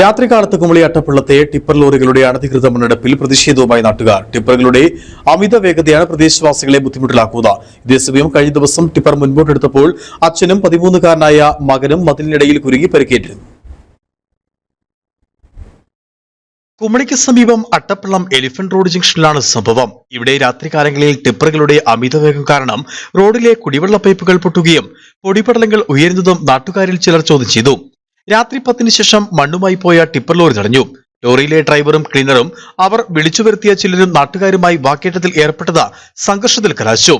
രാത്രികാലത്ത് Kumily അട്ടപ്പള്ളത്തെ tipper ലോറികളുടെ അനധികൃത മണ്ണെടുപ്പിൽ പ്രതിഷേധവുമായി നാട്ടുകാർ. ടിപ്പറുകളുടെ അമിത വേഗതയാണ് പ്രദേശവാസികളെ ബുദ്ധിമുട്ടിലാക്കുന്നത്. ഇതേസമയം കഴിഞ്ഞ ദിവസം ടിപ്പർ മുൻപോട്ടെടുത്തപ്പോൾ അച്ഛനും 13-കാരനായ മകനും മതിലിനിടയിൽ കുരുങ്ങി പരിക്കേറ്റിരുന്നു. കുമളിക്ക് സമീപം അട്ടപ്പള്ളം എലിഫന്റ് റോഡ് ജംഗ്ഷനിലാണ് സംഭവം. ഇവിടെ രാത്രികാലങ്ങളിൽ ടിപ്പറുകളുടെ അമിതവേഗം കാരണം റോഡിലെ കുടിവെള്ള പൈപ്പുകൾ പൊട്ടുകയും പൊടിപടലങ്ങൾ ഉയരുന്നതും നാട്ടുകാരിൽ ചിലർ ചോദ്യം ചെയ്തു. രാത്രി 10-ന് ശേഷം മണ്ണുമായി പോയ ടിപ്പർ ലോറി തടഞ്ഞു. ലോറിയിലെ ഡ്രൈവറും ക്ലീനറും അവർ വിളിച്ചു വരുത്തിയ ചിലരും നാട്ടുകാരുമായി വാക്കേറ്റത്തിൽ ഏർപ്പെട്ടത് സംഘർഷത്തിൽ കലാശിച്ചു.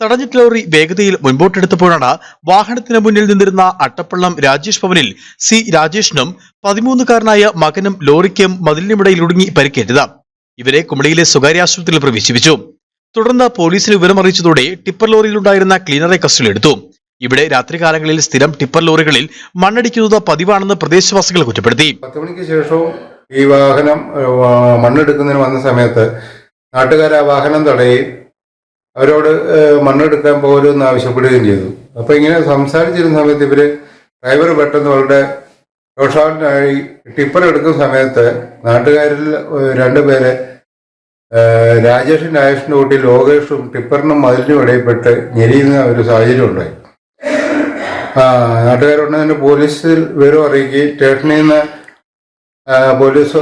തടഞ്ഞിട്ട ലോറി വേഗതയിൽ മുൻപോട്ടെടുത്തപ്പോഴാണ് വാഹനത്തിന് മുന്നിൽ നിന്നിരുന്ന അട്ടപ്പള്ളം രാജേഷ് ഭവനിൽ സി രാജേഷിനും 13-കാരനായ മകനും ലോറിക്കും മതിലിനുമിടയിൽ ഒടുങ്ങി പരിക്കേറ്റത്. ഇവരെ കുമളിയിലെ സ്വകാര്യ ആശുപത്രിയിൽ പ്രവേശിപ്പിച്ചു. തുടർന്ന് പോലീസിന് വിവരമറിയിച്ചതോടെ ടിപ്പർ ലോറിയിലുണ്ടായിരുന്ന ക്ലീനറെ കസ്റ്റഡിയിലെടുത്തു. ഇവിടെ രാത്രികാലങ്ങളിൽ സ്ഥിരം ടിപ്പർ ലോറികളിൽ മണ്ണടിക്കുന്നത് പതിവാണെന്ന് പ്രദേശവാസികൾ കുറ്റപ്പെടുത്തി. 10 മണിക്ക് ശേഷവും ഈ വാഹനം മണ്ണെടുക്കുന്നതിന് വന്ന സമയത്ത് നാട്ടുകാർ ആ വാഹനം തടയുകയും അവരോട് മണ്ണെടുക്കാൻ പോരുമെന്ന് ആവശ്യപ്പെടുകയും ചെയ്തു. അപ്പോൾ ഇങ്ങനെ സംസാരിച്ചിരുന്ന സമയത്ത് ഡ്രൈവർ പെട്ടെന്ന് അവരുടെ രോഷാനായി ടിപ്പർ എടുക്കുന്ന സമയത്ത് നാട്ടുകാരിൽ 2 പേരെ രാജേഷിന്റെ കൂട്ടി ലോകേഷും ടിപ്പറിനും മതിലിനും ഇടയിൽപ്പെട്ട് ഞെരിയുന്ന ഒരു സാഹചര്യം ഉണ്ടായി. നാട്ടുകാരുണ്ടെന്ന് പോലീസിൽ വിവരം അറിയിക്കുകയും സ്റ്റേഷനിൽ നിന്ന് പോലീസ്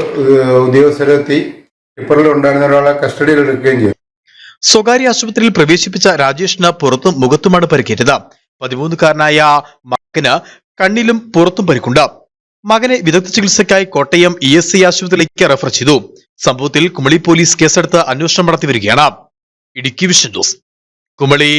ഉദ്യോഗസ്ഥരെത്തി ടിപ്പറിൽ ഉണ്ടായിരുന്ന ഒരാളെ കസ്റ്റഡിയിൽ എടുക്കുകയും ചെയ്തു. സ്വകാര്യ ആശുപത്രിയിൽ പ്രവേശിപ്പിച്ച രാജേഷിന് പുറത്തും മുഖത്തുമാണ് പരിക്കേറ്റത്. 13-കാരനായ മകന് കണ്ണിലും പുറത്തും പരിക്കുണ്ട്. മകനെ വിദഗ്ധ ചികിത്സയ്ക്കായി കോട്ടയം ESI ആശുപത്രിയിലേക്ക് റെഫർ ചെയ്തു. സംഭവത്തിൽ കുമളി പോലീസ് കേസെടുത്ത് അന്വേഷണം നടത്തി വരികയാണ്. Idukki vision news, Kumily.